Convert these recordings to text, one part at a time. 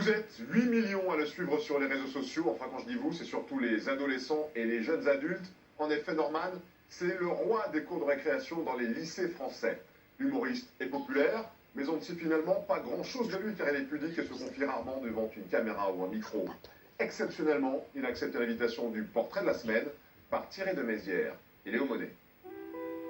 Vous êtes 8 millions à le suivre sur les réseaux sociaux. Enfin, quand je dis vous, c'est surtout les adolescents et les jeunes adultes. En effet, Norman, c'est le roi des cours de récréation dans les lycées français. L'humoriste est populaire, mais on ne sait finalement pas grand-chose de lui car il est pudique et se confie rarement devant une caméra ou un micro. Exceptionnellement, il accepte l'invitation du portrait de la semaine par Thierry de Mézières et Léo Monet.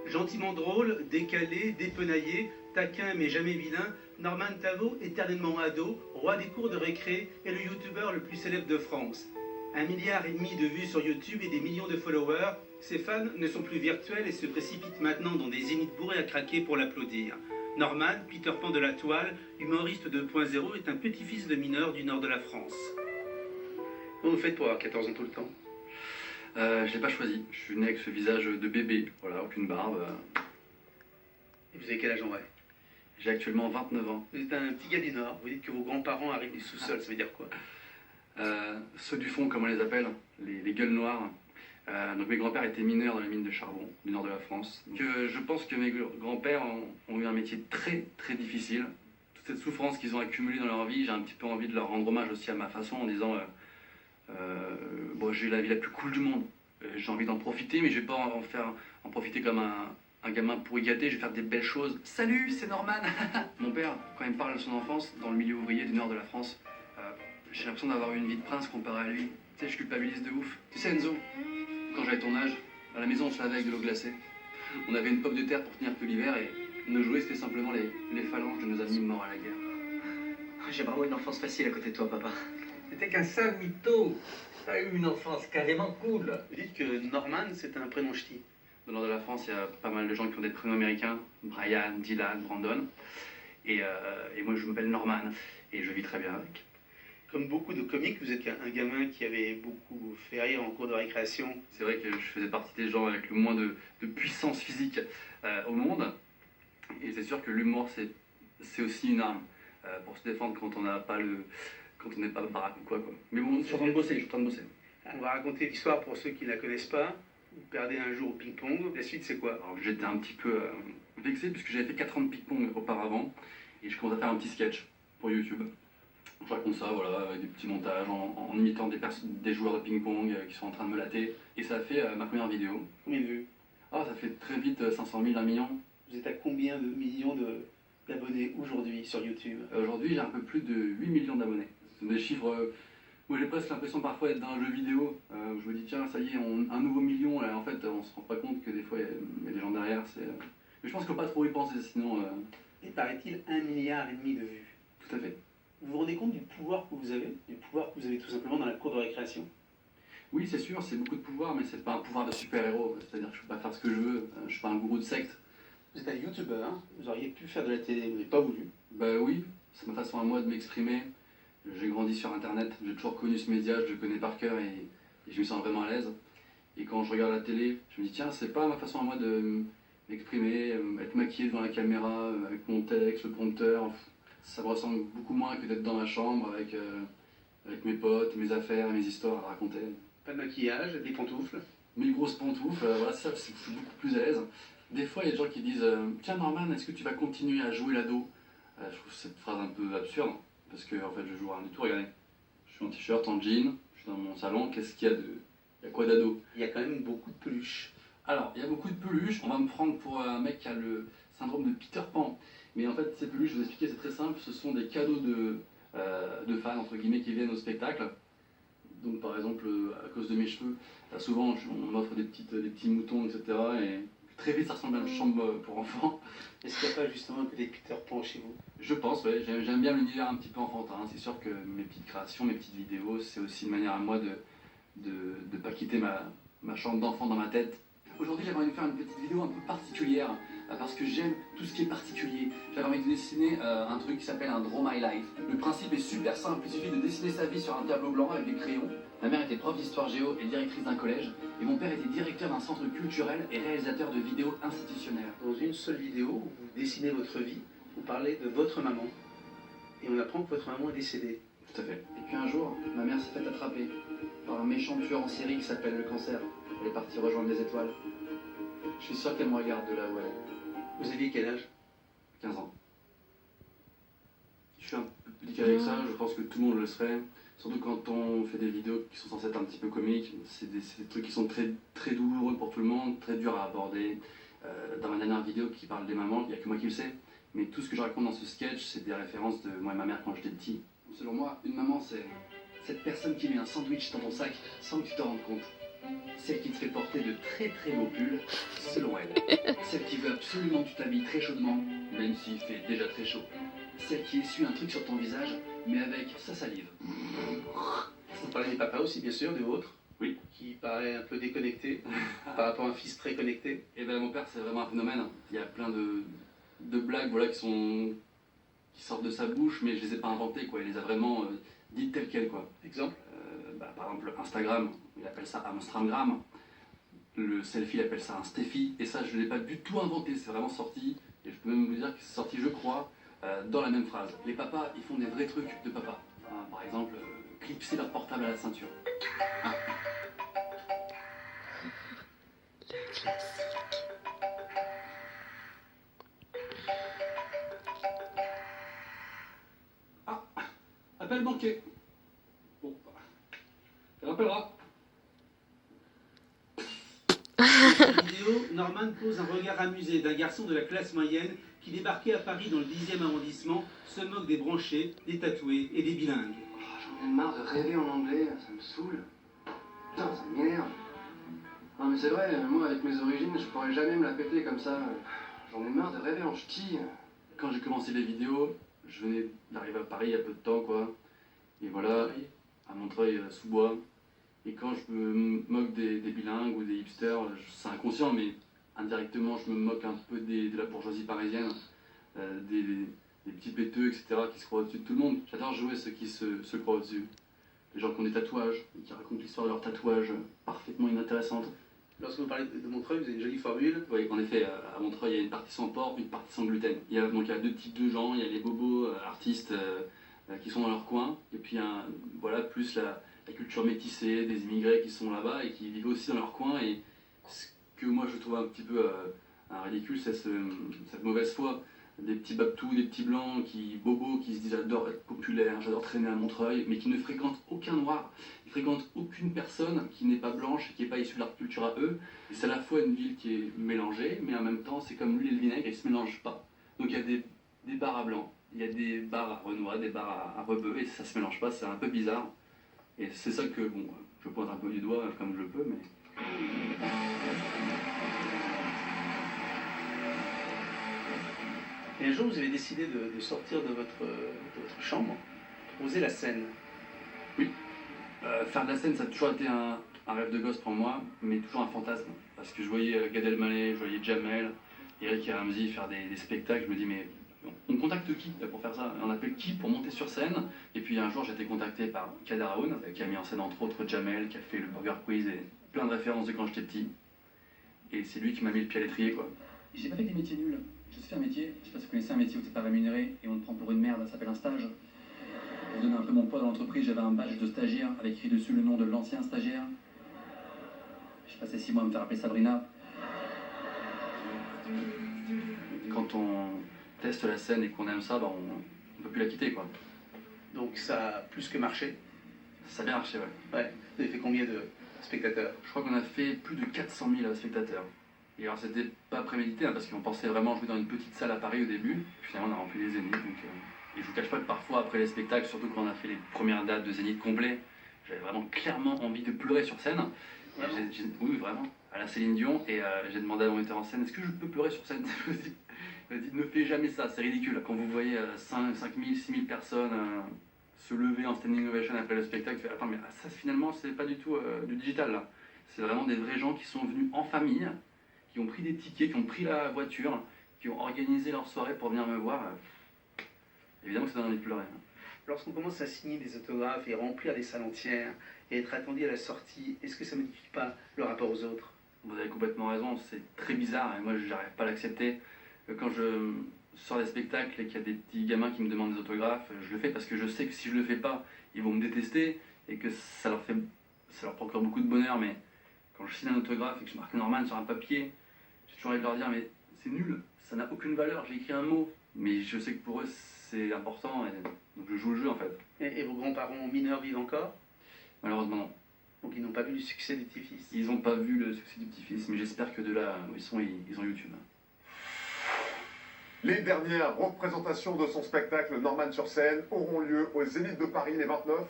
Gentiment drôle, décalé, dépenaillé, taquin mais jamais vilain, Norman Tavo, éternellement ado, roi des cours de récré, est le youtubeur le plus célèbre de France. 1,5 milliard de vues sur YouTube et des millions de followers, ses fans ne sont plus virtuels et se précipitent maintenant dans des zéniths bourrés à craquer pour l'applaudir. Norman, Peter Pan de la toile, humoriste 2.0, est un petit-fils de mineur du nord de la France. Comment vous faites pour avoir 14 ans tout le temps? Je l'ai pas choisi. Je suis né avec ce visage de bébé, voilà, aucune barbe. Et vous avez quel âge en vrai? J'ai actuellement 29 ans. Vous êtes un petit gars du Nord, vous dites que vos grands-parents arrivent du sous-sol, ça veut dire quoi? Ceux du fond, comme on les appelle, les gueules noires. Donc mes grands-pères étaient mineurs dans les mines de charbon du nord de la France. Donc, je pense que mes grands-pères ont eu un métier très très difficile. Toute cette souffrance qu'ils ont accumulée dans leur vie, j'ai un petit peu envie de leur rendre hommage aussi à ma façon en disant bon, j'ai eu la vie la plus cool du monde. J'ai envie d'en profiter, mais je vais pas en profiter comme un gamin pourri gâté, je vais faire des belles choses. Salut, c'est Norman. Mon père, quand il me parle de son enfance dans le milieu ouvrier du nord de la France, j'ai l'impression d'avoir eu une vie de prince comparé à lui. Tu sais, je culpabilise de ouf. Tu sais, Enzo, quand j'avais ton âge, à la maison on se lavait avec de l'eau glacée. On avait une pomme de terre pour tenir que l'hiver et nos jouets c'était simplement les phalanges de nos amis morts à la guerre. J'ai vraiment une enfance facile à côté de toi, papa. C'était qu'un sale mytho. T'as eu une enfance carrément cool. Vous dites que Norman, c'est un prénom ch'ti. Dans le nord de la France, il y a pas mal de gens qui ont des prénoms américains. Brian, Dylan, Brandon. Et moi je m'appelle Norman et je vis très bien avec. Comme beaucoup de comiques, vous êtes un gamin qui avait beaucoup fait rire en cours de récréation. C'est vrai que je faisais partie des gens avec le moins de puissance physique au monde. Et c'est sûr que l'humour, c'est aussi une arme pour se défendre quand on n'a pas quand on n'est pas baraque ou quoi. Mais bon, je suis en train de bosser, On va raconter l'histoire pour ceux qui ne la connaissent pas. Vous perdez un jour au ping-pong. La suite, c'est quoi? Alors, j'étais un petit peu vexé puisque j'avais fait 4 ans de ping-pong auparavant. Et je commence à faire un petit sketch pour YouTube. Je raconte ça, voilà, avec des petits montages, en imitant des joueurs de ping-pong qui sont en train de me latter. Et ça a fait ma première vidéo. Combien de vues? Ah, ça fait très vite 500 000, 1 million. Vous êtes à combien de millions d'abonnés aujourd'hui sur YouTube? Aujourd'hui, j'ai un peu plus de 8 millions d'abonnés. Ce sont des chiffres... moi, j'ai presque l'impression parfois d'être dans un jeu vidéo. Je me dis, tiens, ça y est, un nouveau million. Là, en fait, on se rend pas compte que des fois, il y a des gens derrière. Mais je pense qu'il ne faut pas trop y penser, sinon... Et paraît-il 1,5 milliard de vues. Tout à fait. Vous vous rendez compte du pouvoir que vous avez? Du pouvoir que vous avez tout simplement dans la cour de récréation? Oui, c'est sûr, c'est beaucoup de pouvoir, mais c'est pas un pouvoir de super-héros. C'est-à-dire que je peux pas faire ce que je veux. Je suis pas un gourou de secte. Vous êtes un youtubeur, hein? Vous auriez pu faire de la télé, vous n'avez pas voulu. Bah oui, c'est ma façon à moi de m'exprimer. J'ai grandi sur Internet, j'ai toujours connu ce média, je le connais par cœur et je me sens vraiment à l'aise. Et quand je regarde la télé, je me dis tiens, c'est pas ma façon à moi de m'exprimer, être maquillé devant la caméra, avec mon texte, le prompteur. Ça me ressemble beaucoup moins que d'être dans ma chambre avec mes potes, mes affaires, mes histoires à raconter. Pas de maquillage, des pantoufles. 1000 grosses pantoufles, voilà, ça, je suis beaucoup plus à l'aise. Des fois, il y a des gens qui disent tiens Norman, est-ce que tu vas continuer à jouer l'ado? Je trouve cette phrase un peu absurde, parce que en fait, je joue rien du tout, regardez. Je suis en t-shirt, en jean, je suis dans mon salon, qu'est-ce qu'il y a de... Il y a quoi d'ado? Il y a quand même beaucoup de peluches. Alors, il y a beaucoup de peluches, on va me prendre pour un mec qui a le syndrome de Peter Pan. Mais en fait, ces peluches, je vais vous expliquer, c'est très simple, ce sont des cadeaux de fans, entre guillemets, qui viennent au spectacle. Donc par exemple, à cause de mes cheveux, souvent on m'offre des petits moutons, etc. Et très vite ça ressemble à une chambre pour enfants. Est-ce qu'il n'y a pas justement que des Peter Pan chez vous? Je pense, ouais, j'aime bien l'univers un petit peu enfantin. C'est sûr que mes petites créations, mes petites vidéos, c'est aussi une manière à moi de pas quitter ma chambre d'enfant dans ma tête. Aujourd'hui, j'avais envie de faire une petite vidéo un peu particulière, parce que j'aime tout ce qui est particulier. J'avais envie de dessiner un truc qui s'appelle un Draw My Life. Le principe est super simple, il suffit de dessiner sa vie sur un tableau blanc avec des crayons. Ma mère était prof d'histoire géo et directrice d'un collège, et mon père était directeur d'un centre culturel et réalisateur de vidéos institutionnelles. Dans une seule vidéo, vous dessinez votre vie, vous parlez de votre maman, et on apprend que votre maman est décédée. Tout à fait. Et puis un jour, ma mère s'est fait attraper par un méchant tueur en série qui s'appelle le cancer. Elle est partie rejoindre les étoiles. Je suis sûr qu'elle me regarde de là où elle est. Vous aviez quel âge? 15 ans. Je suis un peu compliqué avec ça, je pense que tout le monde le serait. Surtout quand on fait des vidéos qui sont censées être un petit peu comiques, c'est des trucs qui sont très, très douloureux pour tout le monde, très durs à aborder. Dans ma dernière vidéo qui parle des mamans, il n'y a que moi qui le sais, mais tout ce que je raconte dans ce sketch, c'est des références de moi et ma mère quand j'étais petit. Selon moi, une maman, c'est cette personne qui met un sandwich dans ton sac sans que tu te rendes compte. Celle qui te fait porter de très très beaux pulls, selon elle. Celle qui veut absolument que tu t'habilles très chaudement, même s'il fait déjà très chaud. Celle qui essuie un truc sur ton visage, mais avec sa salive. Vous parlez des papas aussi, bien sûr, des vôtres. Oui. Qui paraît un peu déconnecté par rapport à un fils très connecté. Et ben mon père, c'est vraiment un phénomène. Il y a plein de blagues voilà, qui sortent de sa bouche, mais je les ai pas inventées, quoi. Il les a vraiment dites telles quelles, quoi. Exemple par exemple, Instagram, il appelle ça Amstramgram. Le selfie, il appelle ça un Steffi. Et ça, je ne l'ai pas du tout inventé, c'est vraiment sorti. Et je peux même vous dire que c'est sorti, je crois, dans la même phrase. Les papas, ils font des vrais trucs de papa. Par exemple, clipser leur portable à la ceinture. Le classique. Ah, appel manqué. Bon, elle rappellera. Dans cette vidéo, Norman pose un regard amusé d'un garçon de la classe moyenne qui débarquait à Paris dans le 10e arrondissement, se moque des branchés, des tatoués et des bilingues. J'en ai marre de rêver en anglais, ça me saoule. Putain, ça m'énerve. Non mais c'est vrai, moi avec mes origines, je pourrais jamais me la péter comme ça. J'en ai marre de rêver en ch'ti. Quand j'ai commencé les vidéos, je venais d'arriver à Paris il y a peu de temps, quoi. Et voilà, à Montreuil-sous-Bois. Et quand je me moque des bilingues ou des hipsters, c'est inconscient, mais indirectement, je me moque un peu de la bourgeoisie parisienne, des petits péteux, etc., qui se croient au-dessus de tout le monde. J'adore jouer ceux qui se croient au-dessus. Les gens qui ont des tatouages, et qui racontent l'histoire de leurs tatouages parfaitement inintéressante. Lorsque vous parlez de Montreuil, vous avez une jolie formule. Oui, en effet, à Montreuil, il y a une partie sans porc, une partie sans gluten. Il y a deux types de gens, il y a les bobos artistes qui sont dans leur coin, et puis voilà, plus la culture métissée, des immigrés qui sont là-bas et qui vivent aussi dans leur coin. Et ce que moi je trouve un petit peu un ridicule, c'est cette mauvaise foi des petits babtous, des petits blancs, bobos, qui se disent j'adore être populaire, j'adore traîner à Montreuil, mais qui ne fréquentent aucun noir, ils fréquentent aucune personne qui n'est pas blanche et qui n'est pas issue de leur culture à eux. Et c'est à la fois une ville qui est mélangée, mais en même temps c'est comme l'huile et le vinaigre, ils ne se mélangent pas. Donc il y a des bars à blanc, il y a des bars à renois, des bars à rebeu, et ça ne se mélange pas, c'est un peu bizarre. Et c'est ça que, bon, je pointe un peu du doigt comme je peux, mais... Et un jour, vous avez décidé de sortir de votre chambre, oser la scène. Oui. Faire de la scène, ça a toujours été un rêve de gosse pour moi, mais toujours un fantasme. Parce que je voyais Gad Elmaleh, je voyais Jamel, Eric et Ramzy faire des spectacles, je me dis mais on contacte qui pour faire ça? On appelle qui pour monter sur scène? Et puis un jour j'ai été contacté par Kader Aoun, qui a mis en scène entre autres Jamel, qui a fait le Burger Quiz et plein de références de quand j'étais petit. Et c'est lui qui m'a mis le pied à l'étrier, quoi. J'ai pas fait des métiers nuls. Je sais faire un métier, je sais pas si vous connaissez un métier où t'es pas rémunéré et on te prend pour une merde, ça s'appelle un stage. Pour vous donner un peu mon poids dans l'entreprise, j'avais un badge de stagiaire avec écrit dessus le nom de l'ancien stagiaire. J'ai passé 6 mois à me faire appeler Sabrina. Quand on teste la scène et qu'on aime ça, bah on peut plus la quitter, quoi. Donc ça a plus que marché. Ça a bien marché, ouais. Ouais. Vous avez fait combien de spectateurs? Je crois qu'on a fait plus de 400 000 spectateurs. Et alors c'était pas prémédité, hein, parce qu'on pensait vraiment jouer dans une petite salle à Paris au début. Puis finalement on a rempli les Zéniths. Et je vous cache pas que parfois après les spectacles, surtout quand on a fait les premières dates de Zénith complet, j'avais vraiment clairement envie de pleurer sur scène. Oui, vraiment, à la Céline Dion. Et j'ai demandé à mon metteur en scène, est-ce que je peux pleurer sur scène? Il m'a dit, ne fais jamais ça, c'est ridicule. Quand vous voyez 5 000, 6 000 personnes se lever en standing ovation après le spectacle, tu fais, attends, mais ça finalement c'est pas du tout du digital là. C'est vraiment des vrais gens qui sont venus en famille, qui ont pris des tickets, qui ont pris la voiture, qui ont organisé leur soirée pour venir me voir. Évidemment que ça donne envie de pleurer. Lorsqu'on commence à signer des autographes et remplir des salles entières et être attendu à la sortie, est-ce que ça ne modifie pas le rapport aux autres? Vous avez complètement raison, c'est très bizarre et moi j'arrive pas à l'accepter. Quand je sors des spectacles et qu'il y a des petits gamins qui me demandent des autographes, je le fais parce que je sais que si je le fais pas, ils vont me détester et que ça leur procure beaucoup de bonheur. Mais quand je signe un autographe et que je marque Norman sur un papier, j'ai toujours envie de leur dire mais c'est nul, ça n'a aucune valeur, j'ai écrit un mot. Mais je sais que pour eux, c'est important, et donc je joue le jeu en fait. Et vos grands-parents mineurs vivent encore? Malheureusement, non. Donc ils n'ont pas vu le succès du petit-fils. Ils n'ont pas vu le succès du petit-fils, mais j'espère que de là où ils sont, ils ont YouTube. Les dernières représentations de son spectacle Norman sur scène auront lieu au Zénith de Paris les 29,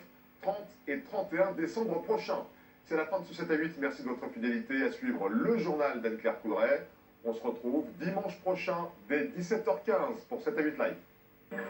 30 et 31 décembre prochains. C'est la fin de ce 7 à 8. Merci de votre fidélité à suivre le journal d'Anne-Claire Coudray. On se retrouve dimanche prochain dès 17h15 pour 7 à 8 live.